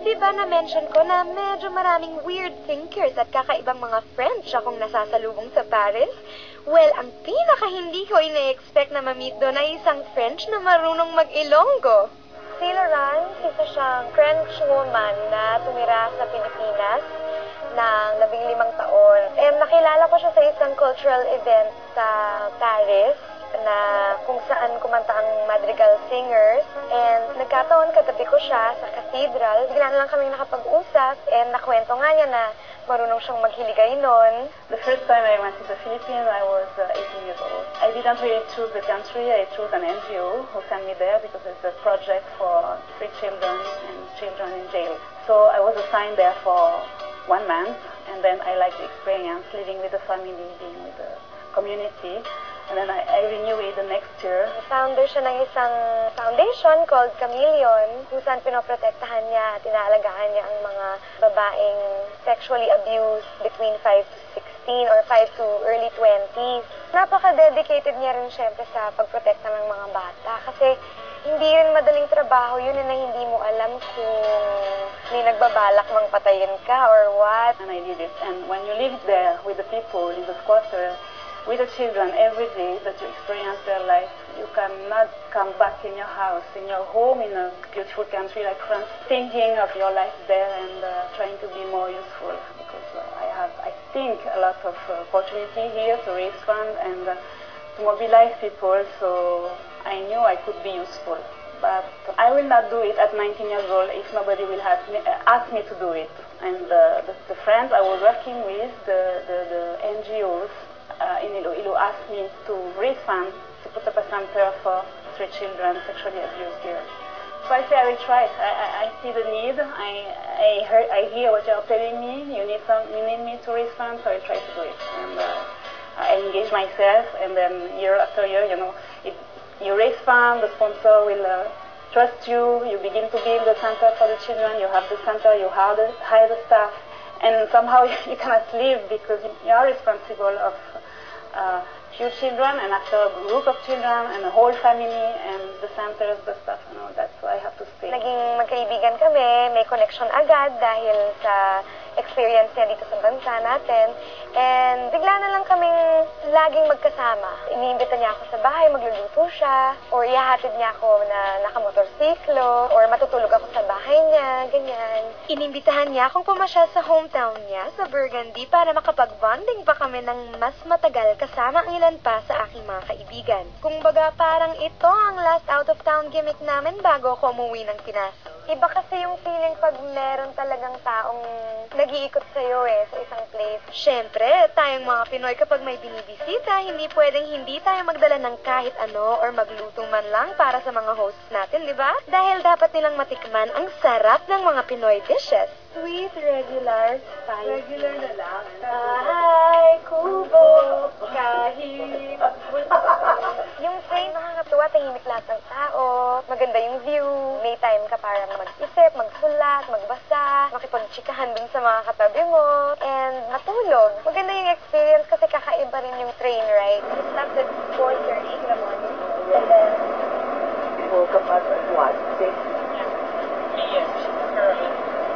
Diba na-mention ko na medyo maraming weird thinkers at kakaibang mga French akong nasasalubong sa Paris? Well, ang pinaka-hindi ko ina-expect na ma-meet doon ay isang French na marunong mag-Ilonggo. Si Laurent, isa siyang French woman na tumira sa Pilipinas ng 15 taon. And nakilala ko siya sa isang cultural event sa Paris na kung saan kumanta ang Madrigal Singers. And nagkataon katabi ko siya sa cathedral. Bigla na lang kaming nakapag-usap and nakwento nga niya na marunong siyang maghiligay noon. The first time I went to the Philippines, I was 18 years old. I didn't really choose the country. I chose an NGO who sent me there because it's a project for free children and children in jail. So I was assigned there for 1 month, and then I liked the experience, living with the family, being with the community. And then I renew it the next year. Founder siya ng isang foundation called Chameleon, kung saan pinoprotektahan niya at inaalagaan niya ang mga babaeng sexually abused between 5 to 16 or 5 to early 20s. Napaka-dedicated niya rin syempre sa pagprotekta ng mga bata kasi hindi rin madaling trabaho yun na hindi mo alam kung may nagbabalak mang patayin ka or what. And I did it. And when you live there with the people in the squatter, with the children every day that you experience their life, you cannot come back in your house, in your home, in a beautiful country like France, thinking of your life there and trying to be more useful. Because I think, a lot of opportunity here to raise funds and to mobilize people, so I knew I could be useful. But I will not do it at 19 years old if nobody will ask me to do it. And the friends I was working with, the NGOs, in Iloilo asked me to raise funds to put up a center for street children sexually abused girls. So I say I will try. I see the need. I hear what you are telling me. You need me to raise funds, so I try to do it. And I engage myself, and then year after year, you raise funds. The sponsor will trust you. You begin to build the center for the children. You have the center. You hire the staff. And somehow you cannot live because you are responsible of few children and after a group of children and a whole family and the centers, the stuff, that's why I have to stay. Naging magkaibigan kami, may connection agad dahil sa experience niya dito sa bansa natin. And bigla na lang kaming laging magkasama. Iniimbita niya ako sa bahay, magluluto siya, or ihahatid niya ako na nakamotorsiklo, or matutulog ako sa bahay niya, ganyan. Inimbitahan niya akong pumasyal sa hometown niya sa Burgundy para makapag-bonding pa kami ng mas matagal kasama ang ilan pa sa aking mga kaibigan. Kung baga parang ito ang last out-of-town gimmick namin bago ako umuwi ng Pinas. Iba kasi yung feeling pag meron talagang taong nag-iikot sa'yo sa isang place. Siyempre, tayong mga Pinoy kapag may binibisita, hindi pwedeng hindi tayo magdala ng kahit ano or magluto man lang para sa mga hosts natin, di ba? Dahil dapat nilang matikman ang sarap ng mga Pinoy dishes. Sweet, regular, spicy. Regular na lang. Bahay, kubo, kahit yung place, nakakatuwa, tahimik lahat ng tao, maganda yung view, may time ka para mag-isip, magsulat, magbasa, makipagtsikahan dun sa mga katabi mo, and matulog. Maganda yung experience kasi kakaiba rin yung train ride. We stopped at 4:30 in the morning, and then woke up at what, 6? Yes,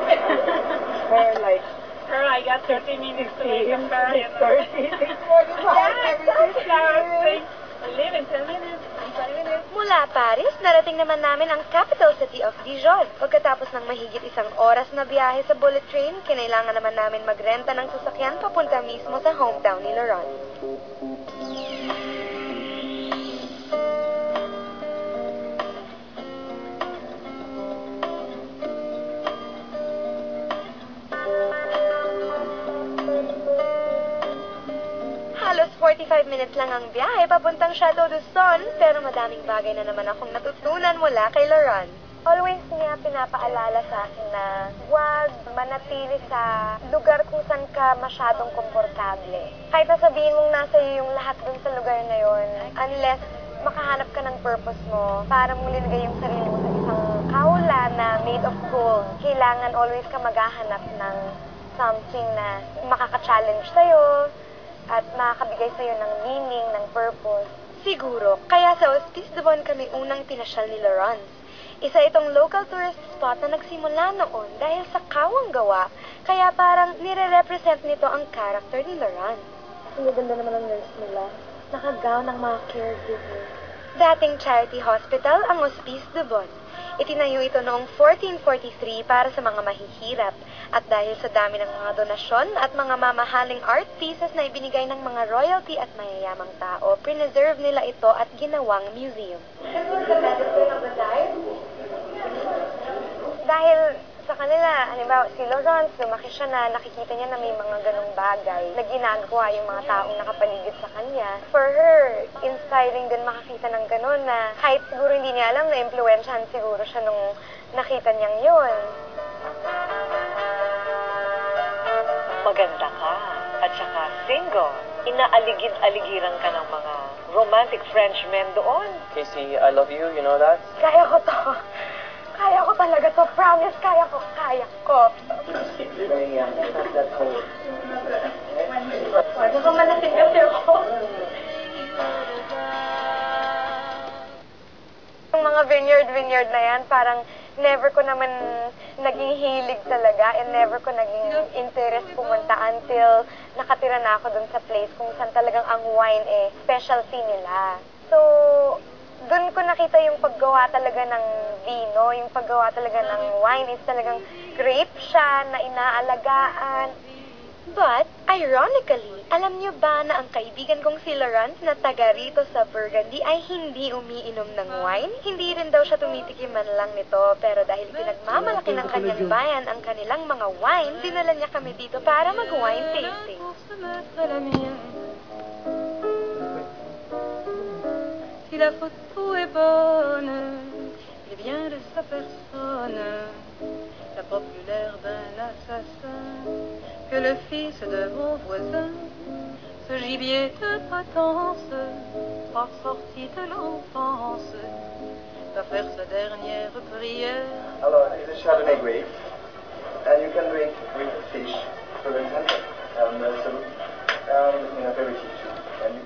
Her like her, I got 30 minutes to make up her. 30. I live in 10 minutes, 5 minutes. mula Paris, narating naman namin ang capital city of Dijon. Pagkatapos ng mahigit 1 oras na biyahe sa bullet train, kinailangan naman namin magrenta ng sasakyan papunta mismo sa hometown ni Laurent. Halos 45 minutes lang ang biyahe papuntang Chateau de Son, pero madaming bagay na naman akong natutunan mula kay Laurent. Always niya pinapaalala sa akin na huwag manatili sa lugar kung saan ka masyadong komportable. Kahit nasabihin mong nasa iyo yung lahat dun sa lugar na yon, unless makahanap ka ng purpose mo para mong linagay yung sarili mo sa isang kaula na made of gold, kailangan always ka maghahanap ng something na makaka-challenge sa'yo, at makakabigay sa'yo ng meaning, ng purpose. Siguro, kaya sa Hospice de Bon kami unang pinasyal ni Lawrence. Isa itong local tourist spot na nagsimula noon dahil sa kawang gawa, kaya parang nire-represent nito ang character ni Lawrence. Ang ganda naman ang nurse nila. Nakagown ng mga caregiver. Dating charity hospital ang Hospice de Bon. Itinayo ito noong 1443 para sa mga mahihirap. At dahil sa dami ng mga donasyon at mga mamahaling art pieces na ibinigay ng mga royalty at mayayamang tao, preserve nila ito at ginawang museum. Dahil sa kanila, halimbawa, si Lawrence, lumaki siya na nakikita niya na may mga ganong bagay na ginagawa yung mga taong nakapaligid sa kanya. For her, inspiring din makakita ng ganon na kahit siguro hindi niya alam na impluwensyahan siguro siya nung nakita niyang yun. Maganda ka at saka single. Inaaligid-aligiran ka ng mga romantic Frenchmen doon. Casey, I love you. You know that? Kaya ko to. Kaya ko talaga to. Promise, kaya ko. Kaya ko. Very young. Not that old. Wag ko manasig kasi ako. Yung mga vineyard na yan, parang never ko naman naging hilig talaga and never ko naging interest pumunta until nakatira na ako dun sa place kung saan talagang ang wine specialty nila. So, dun ko nakita yung paggawa talaga ng vino, yung paggawa talaga ng wine is talagang grape siya na inaalagaan. But, ironically, alam niyo ba na ang kaibigan kong si Lawrence na taga rito sa Burgundy ay hindi umiinom ng wine? Hindi rin daw siya tumitikim man lang nito, pero dahil pinagmamalaki ng kanyang bayan ang kanilang mga wine, dinala niya kami dito para mag-wine tasting. Si la photo est bonne, il vient de sa personne, la populaire d'un assassin, que le fils de mon voisin, ce gibier de potence, pas sorti de l'enfance, va faire sa dernière prière. Hello, this is Chardonnay grape, and you can drink with fish, for example, in aperitif too. And you